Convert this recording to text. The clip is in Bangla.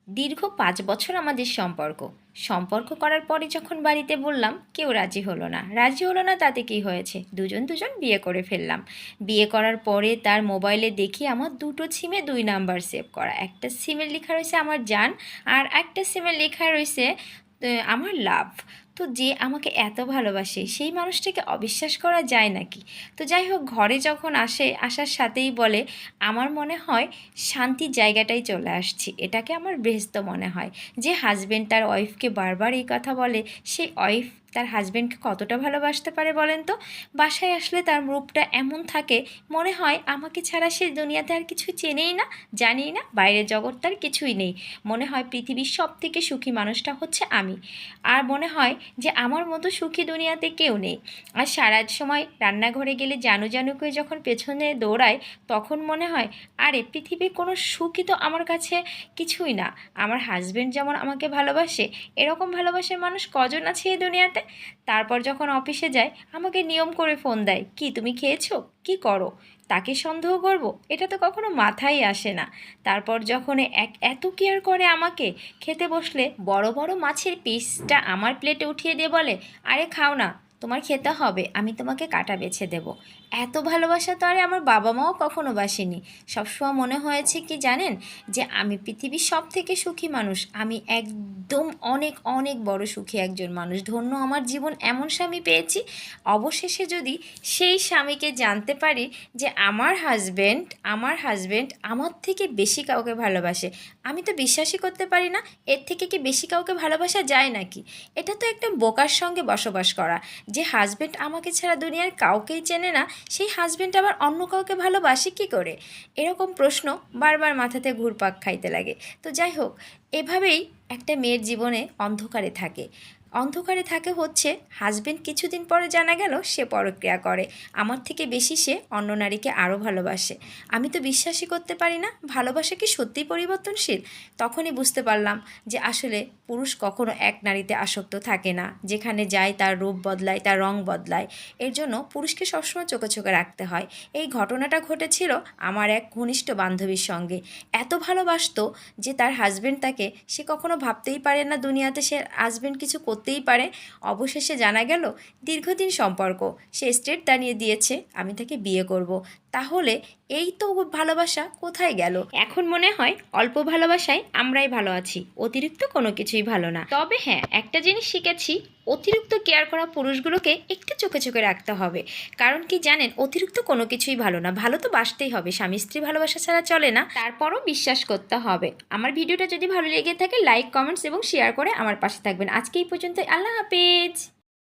দীর্ঘ ৫ বছর আমাদের সম্পর্ক করার পরে যখন বাড়িতে বললাম, কেউ রাজি হলো না তাতে কি হয়েছে, দুজন বিয়ে করে ফেললাম। বিয়ে করার পরে তার মোবাইলে দেখি আমার দুটো সিমে ২ নাম্বার সেভ করা, একটা সিমে লেখা রয়েছে আমার জান, আর একটা সিমে লেখা রয়েছে আমার লাভ। তো যে আমাকে এত ভালোবাসে সেই মানুষটাকে অবিশ্বাস করা যায় নাকি? তো যাই হোক, ঘরে যখন আসার সাথেই বলে, আমার মনে হয় শান্তির জায়গাটাই চলে আসছি, এটাকে আমার বেহেশত মনে হয়। যে হাজবেন্ড তার ওয়াইফকে বারবার এই কথা বলে, সেই ওয়াইফ তার হাজবেন্ডকে কতটা ভালোবাসতে পারে বলেন তো? বাসায় আসলে তার রূপটা এমন থাকে, মনে হয় আমাকে ছাড়া সে দুনিয়াতে আর কিছু চেনেই না, জানেই না, বাইরের জগৎ তার কিছুই নেই। মনে হয় পৃথিবীর সবথেকে সুখী মানুষটা হচ্ছে আমি। আর মনে হয় যে আমার মতো সুখী দুনিয়াতে কেউ নেই। আর সারা সময় রান্নাঘরে গেলে জানু জানু করে যখন পেছনে দৌড়ায়, তখন মনে হয় আরে পৃথিবীর কোনো সুখই তো আমার কাছে কিছুই না। আমার হাজবেন্ড যেমন আমাকে ভালোবাসে, এরকম ভালোবাসার মানুষ কজন আছে এই দুনিয়াতে? তারপর যখন অফিসে যায়, আমাকে নিয়ম করে ফোন দেয়, কি তুমি খেয়েছো, কি করো, তাকে সন্দেহ করব? এটা তো কখনো মাথায় আসে না। তারপর যখন এত কেয়ার করে আমাকে, খেতে বসলে বড় বড় মাছের পিসটা আমার প্লেটে উঠিয়ে দিয়ে বলে, আরে খাও না, তোমার খেতে হবে, আমি তোমাকে কাটা বেছে দেব। এত ভালোবাসা তো আরে আমার বাবা মাও কখনো বাসেনি। সবসময় মনে হয়েছে কি জানেন, যে আমি পৃথিবীর সব থেকে সুখী মানুষ, আমি একদম অনেক অনেক বড় সুখী একজন মানুষ, ধন্য আমার জীবন, এমন স্বামী পেয়েছি। অবশেষে যদি সেই স্বামীকে জানতে পারি যে আমার হাজবেন্ড আমার থেকে বেশি কাউকে ভালোবাসে, আমি তো বিশ্বাসই করতে পারি না। এর থেকে কি বেশি কাউকে ভালোবাসা যায় নাকি? এটা তো একদম বোকার সঙ্গে বসবাস করা। যে হাজবেন্ড আমাকে ছাড়া দুনিয়ার কাউকেই চেনে না, সেই হাজবেন্ড আবার অন্য কাউকে ভালোবাসে কী করে? এরকম প্রশ্ন বারবার মাথাতে ঘুরপাক খাইতে লাগে। তো যাই হোক, এভাবেই একটা মেয়ের জীবনে অন্ধকারে থাকে হচ্ছে হাজবেন্ড কিছুদিন পরে জানা গেল সে পরক্রিয়া করে, আমার থেকে বেশি সে অন্য নারীকে আরও ভালোবাসে। আমি তো বিশ্বাসই করতে পারি না, ভালোবাসা কি সত্যিই পরিবর্তনশীল? তখনই বুঝতে পারলাম যে আসলে পুরুষ কখনো এক নারীতে আসক্ত থাকে না, যেখানে যায় তার রূপ বদলায়, তার রং বদলায়। এর জন্য পুরুষকে সবসময় চোখে চোখে রাখতে হয়। এই ঘটনাটা ঘটেছিল আমার এক ঘনিষ্ঠ বান্ধবীর সঙ্গে। এত ভালোবাসতো যে তার হাজবেন্ড তাকে, সে কখনো ভাবতেই পারে না দুনিয়াতে সে হাজবেন্ড কিছু করতেই পারে। অবশেষে জানা গেল দীর্ঘদিন সম্পর্ক, সে স্টেট দাঁড়িয়ে দিয়েছে আমি তাকে বিয়ে করব। তাহলে এই তো ভালোবাসা কোথায় গেল? এখন মনে হয় অল্প ভালোবাসায় আমরাই ভালো আছি, অতিরিক্ত কোনো কিছুই ভালো না। তবে হ্যাঁ, একটা জিনিস শিখেছি, অতিরিক্ত কেয়ার করা পুরুষগুলোকে একটু চোখে চোখে রাখতে হবে। কারণ কি জানেন, অতিরিক্ত কোনো কিছুই ভালো না, ভালো তো বাসতেই হবে, স্বামী স্ত্রী ভালোবাসা ছাড়া চলে না, তারপরও বিশ্বাস করতে হবে। আমার ভিডিওটা যদি ভালো লেগে থাকে, লাইক কমেন্টস এবং শেয়ার করে আমার পাশে থাকবেন। আজকে এই পর্যন্ত, আল্লাহ হাফেজ।